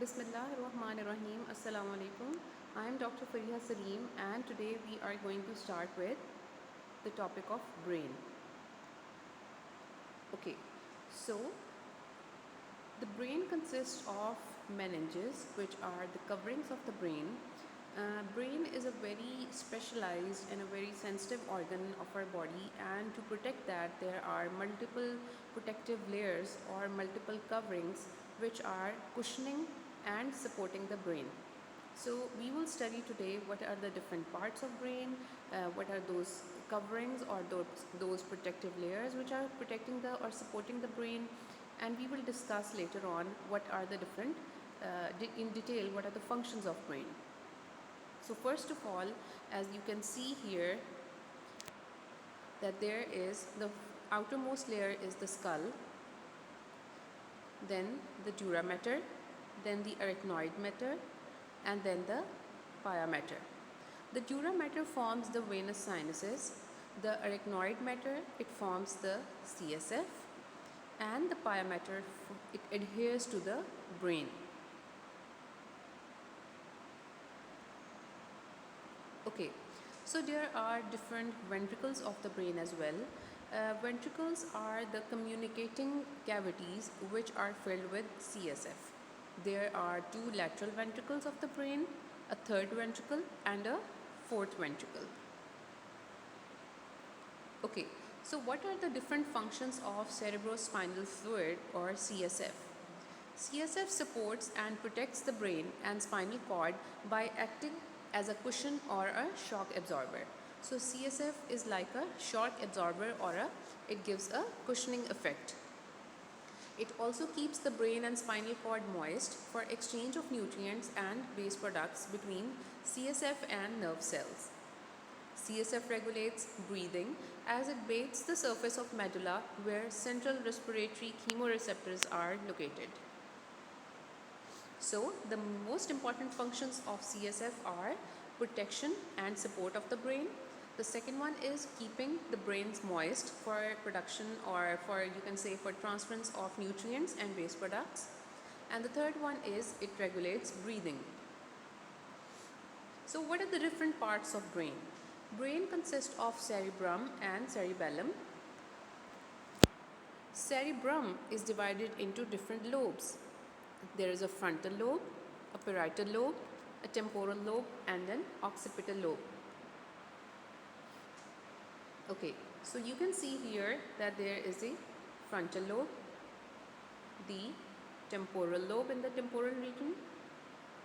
Bismillahirrahmanirrahim. Assalamu alaikum. I am Dr. Fariha Salim and today we are going to start with the topic of brain. Okay, so the brain consists of meninges, which are the coverings of the brain. Brain is a very specialized and a very sensitive organ of our body, and to protect that, there are multiple protective layers or multiple coverings which are cushioning and supporting the brain. So we will study today what are the different parts of brain, what are those coverings or those protective layers which are protecting the or supporting the brain, and we will discuss later on what are the different, in detail, what are the functions of brain. So first of all, as you can see here, that there is the outermost layer is the skull, then the dura mater, then the arachnoid mater, and then the pia mater. The dura mater forms the venous sinuses, the arachnoid mater it forms the CSF, and the pia mater it adheres to the brain. Okay, so there are different ventricles of the brain as well. Ventricles are the communicating cavities which are filled with CSF. There are two lateral ventricles of the brain, a third ventricle, and a fourth ventricle. Okay, so what are the different functions of cerebrospinal fluid or CSF? CSF supports and protects the brain and spinal cord by acting as a cushion or a shock absorber. So CSF is like a shock absorber or it gives a cushioning effect. It also keeps the brain and spinal cord moist for exchange of nutrients and waste products between CSF and nerve cells. CSF regulates breathing as it bathes the surface of medulla where central respiratory chemoreceptors are located. So the most important functions of CSF are protection and support of the brain. The second one is keeping the brains moist for production or for, you can say, for transference of nutrients and waste products. And the third one is it regulates breathing. So what are the different parts of brain? Brain consists of cerebrum and cerebellum. Cerebrum is divided into different lobes. There is a frontal lobe, a parietal lobe, a temporal lobe, and an occipital lobe. Okay, so you can see here that there is a frontal lobe, the temporal lobe in the temporal region,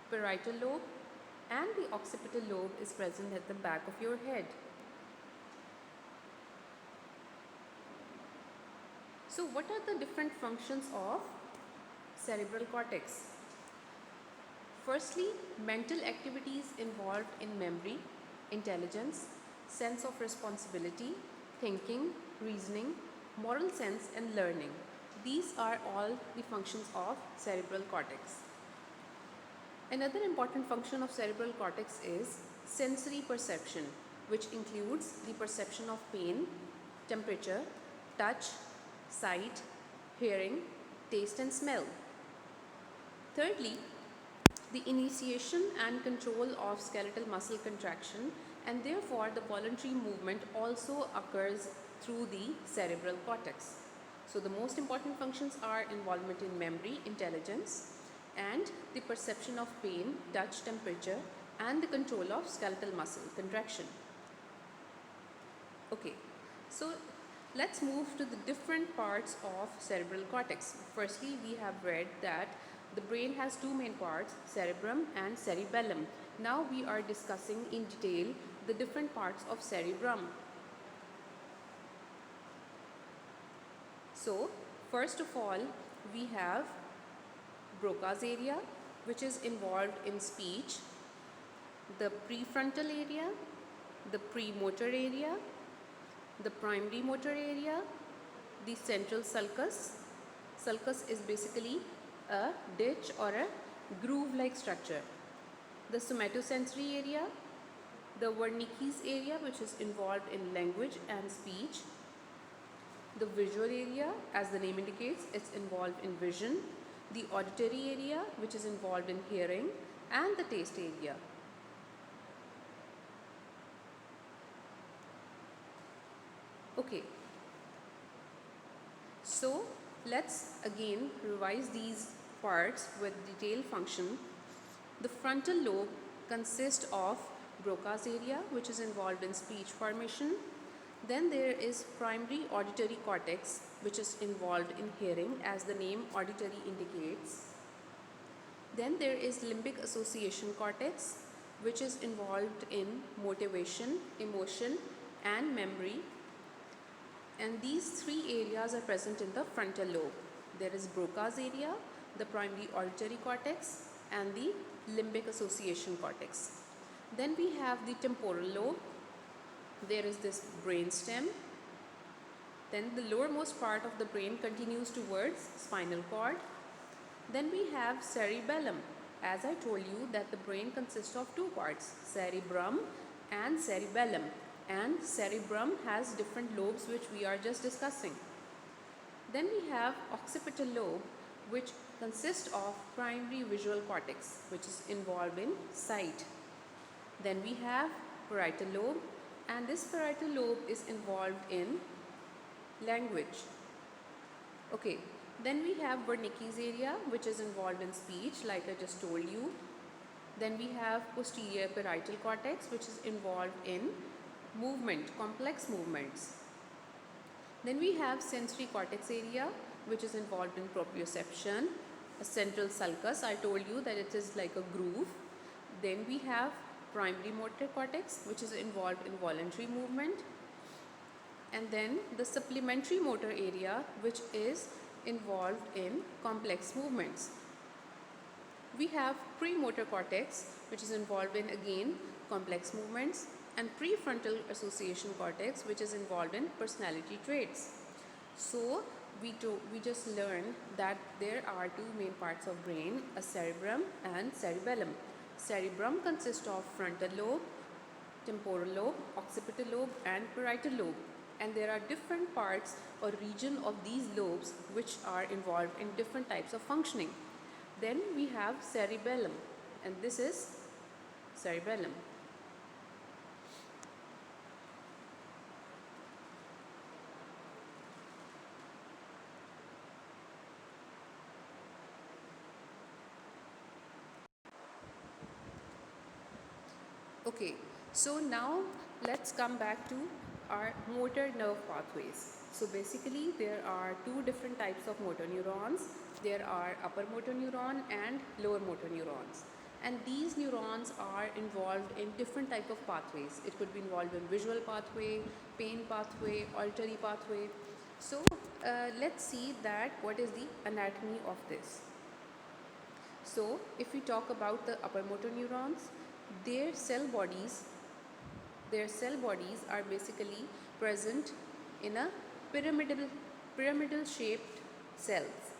parietal lobe, and the occipital lobe is present at the back of your head. So what are the different functions of cerebral cortex? Firstly, mental activities involved in memory, intelligence, sense of responsibility, thinking, reasoning, moral sense, and learning. These are all the functions of cerebral cortex. Another important function of cerebral cortex is sensory perception, which includes the perception of pain, temperature, touch, sight, hearing, taste, and smell. Thirdly, the initiation and control of skeletal muscle contraction, and therefore the voluntary movement also occurs through the cerebral cortex. So the most important functions are involvement in memory, intelligence, and the perception of pain, touch, temperature, and the control of skeletal muscle contraction. Okay, so let's move to the different parts of cerebral cortex. Firstly, we have read that the brain has two main parts, cerebrum and cerebellum. Now we are discussing in detail the different parts of cerebrum. So, first of all, we have Broca's area, which is involved in speech, the prefrontal area, the premotor area, the primary motor area, the central sulcus. Sulcus is basically a ditch or a groove-like structure. The somatosensory area, the Wernicke's area, which is involved in language and speech, the visual area, as the name indicates, it's involved in vision, the auditory area, which is involved in hearing, and the taste area. Okay, so let's again revise these parts with detailed function. The frontal lobe consists of Broca's area, which is involved in speech formation. Then there is primary auditory cortex, which is involved in hearing, as the name auditory indicates. Then there is limbic association cortex, which is involved in motivation, emotion, and memory. And these three areas are present in the frontal lobe. There is Broca's area, the primary auditory cortex, and the limbic association cortex. Then we have the temporal lobe. There is this brain stem. Then the lowermost part of the brain continues towards spinal cord. Then we have cerebellum. As I told you that the brain consists of two parts, cerebrum and cerebellum. And cerebrum has different lobes which we are just discussing. Then we have occipital lobe, which consists of primary visual cortex, which is involved in sight. Then we have parietal lobe, and this parietal lobe is involved in language. Okay, then we have Wernicke's area, which is involved in speech, like I just told you. Then we have posterior parietal cortex, which is involved in movement, complex movements. Then we have sensory cortex area, which is involved in proprioception. A central sulcus, I told you that it is like a groove. Then we have primary motor cortex, which is involved in voluntary movement. And then the supplementary motor area, which is involved in complex movements. We have premotor cortex, which is involved in again complex movements, and prefrontal association cortex, which is involved in personality traits. So we just learned that there are two main parts of brain, a cerebrum and cerebellum. Cerebrum consists of frontal lobe, temporal lobe, occipital lobe, and parietal lobe. And there are different parts or region of these lobes which are involved in different types of functioning. Then we have cerebellum, and this is cerebellum. Okay, so now let's come back to our motor nerve pathways. So basically there are two different types of motor neurons. There are upper motor neuron and lower motor neurons. And these neurons are involved in different type of pathways. It could be involved in visual pathway, pain pathway, auditory pathway. So let's see that what is the anatomy of this. So if we talk about the upper motor neurons, their cell bodies are basically present in a pyramidal shaped cells.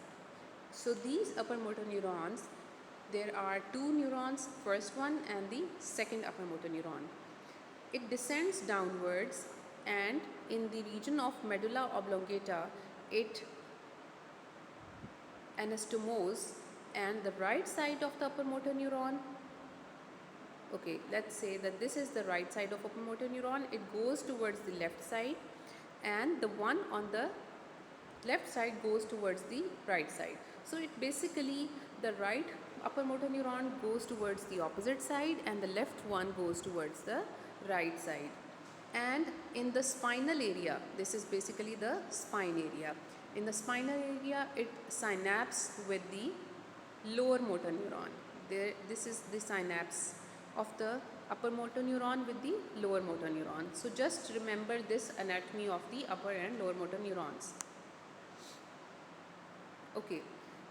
So these upper motor neurons, there are two neurons, first one and the second upper motor neuron. It descends downwards, and in the region of medulla oblongata it anastomoses, and the right side of the upper motor neuron, okay, let's say that this is the right side of upper motor neuron, it goes towards the left side, and the one on the left side goes towards the right side. So it basically, the right upper motor neuron goes towards the opposite side and the left one goes towards the right side. And in the spinal area, this is basically the spine area. In the spinal area, it synapses with the lower motor neuron. This is the synapse of the upper motor neuron with the lower motor neuron. So just remember this anatomy of the upper and lower motor neurons. Okay,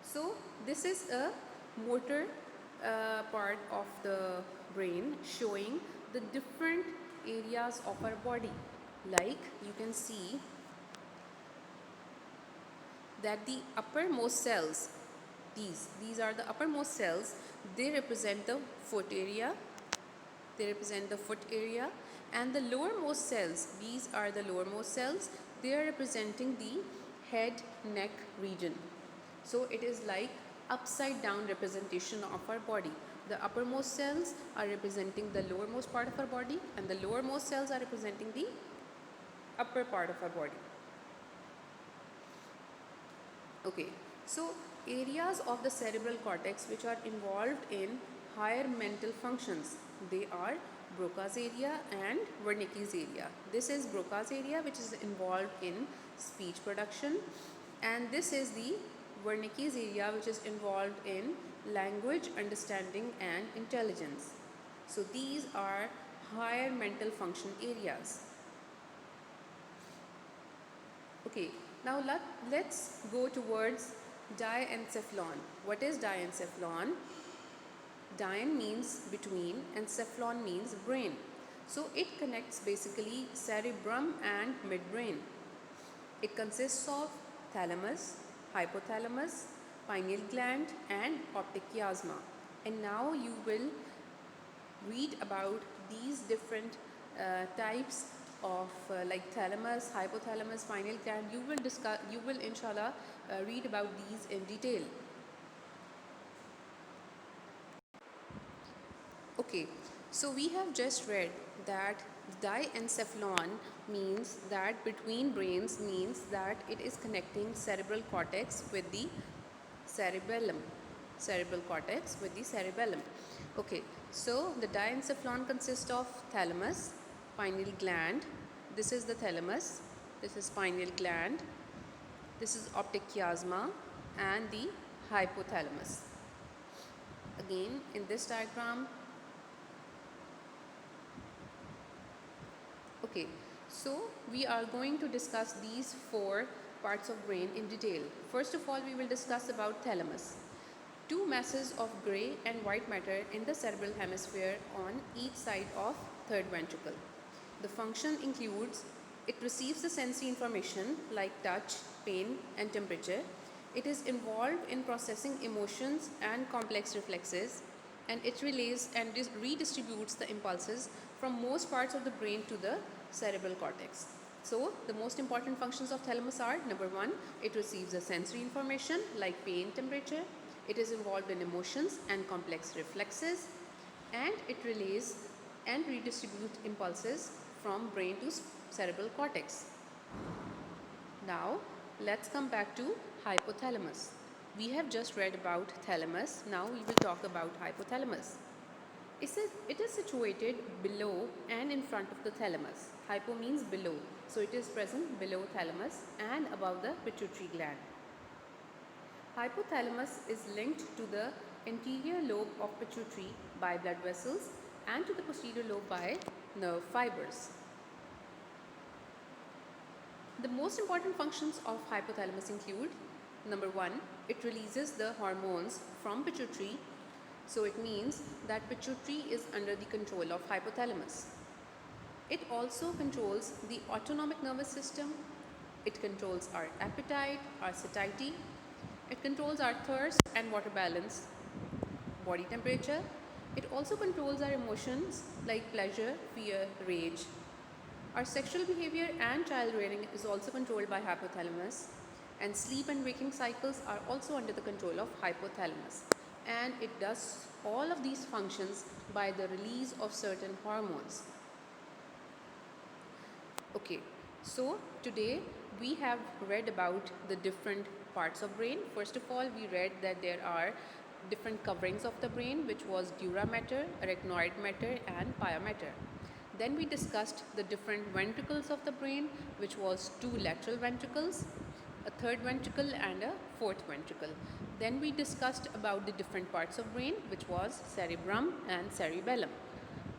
so this is a motor part of the brain showing the different areas of our body. Like you can see that the uppermost cells, these are the uppermost cells, they represent the foot area, and the lowermost cells, these are the lowermost cells, they are representing the head neck region. So it is like upside down representation of our body. The uppermost cells are representing the lowermost part of our body, and the lowermost cells are representing the upper part of our body. Okay, so areas of the cerebral cortex which are involved in higher mental functions, they are Broca's area and Wernicke's area. This is Broca's area, which is involved in speech production, and this is the Wernicke's area, which is involved in language understanding and intelligence. So these are higher mental function areas. Okay, now let's go towards diencephalon. What is diencephalon? Dien means between and cephalon means brain. So it connects basically cerebrum and midbrain. It consists of thalamus, hypothalamus, pineal gland and optic chiasma. And now you will read about these different types of like thalamus, hypothalamus, pineal gland. You will inshallah read about these in detail. Okay, so we have just read that diencephalon means that between brains means that it is connecting cerebral cortex with the cerebellum. Cerebral cortex with the cerebellum. Okay, so the diencephalon consists of thalamus, pineal gland. This is the thalamus. This is pineal gland. This is optic chiasma and the hypothalamus. Again, in this diagram. Okay, so we are going to discuss these four parts of brain in detail. First of all, we will discuss about thalamus. Two masses of grey and white matter in the cerebral hemisphere on each side of third ventricle. The function includes it receives the sensory information like touch, pain and temperature. It is involved in processing emotions and complex reflexes, and it relays and redistributes the impulses from most parts of the brain to the cerebral cortex. So the most important functions of thalamus are: number one, it receives the sensory information like pain, temperature. It is involved in emotions and complex reflexes, and it relays and redistributes impulses from brain to cerebral cortex. Now let's come back to hypothalamus. We have just read about thalamus. Now we will talk about hypothalamus. It is situated below and in front of the thalamus. Hypo means below. So it is present below thalamus and above the pituitary gland. Hypothalamus is linked to the anterior lobe of pituitary by blood vessels and to the posterior lobe by nerve fibers. The most important functions of hypothalamus include: number one, it releases the hormones from pituitary. So it means that pituitary is under the control of hypothalamus. It also controls the autonomic nervous system. It controls our appetite, our satiety. It controls our thirst and water balance, body temperature. It also controls our emotions like pleasure, fear, rage. Our sexual behavior and child rearing is also controlled by hypothalamus, and sleep and waking cycles are also under the control of hypothalamus. And it does all of these functions by the release of certain hormones. Okay, so today we have read about the different parts of brain. First of all, we read that there are different coverings of the brain, which was dura mater, arachnoid mater and pia mater. Then we discussed the different ventricles of the brain, which was two lateral ventricles, a third ventricle and a fourth ventricle. Then we discussed about the different parts of brain, which was cerebrum and cerebellum.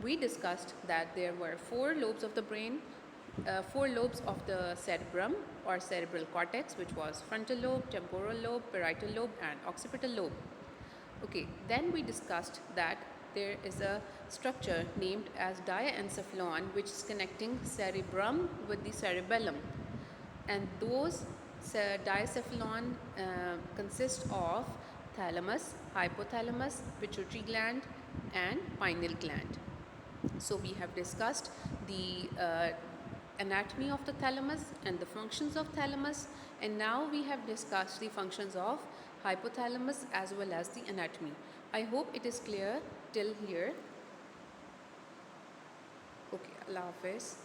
We discussed that there were four lobes of the brain, four lobes of the cerebrum or cerebral cortex, which was frontal lobe, temporal lobe, parietal lobe and occipital lobe. Okay, then we discussed that there is a structure named as diencephalon, which is connecting cerebrum with the cerebellum, and those diencephalon consist of thalamus, hypothalamus, pituitary gland and pineal gland. So we have discussed the anatomy of the thalamus and the functions of thalamus, and now we have discussed the functions of hypothalamus as well as the anatomy. I hope it is clear till here. Okay, Allah Hafiz.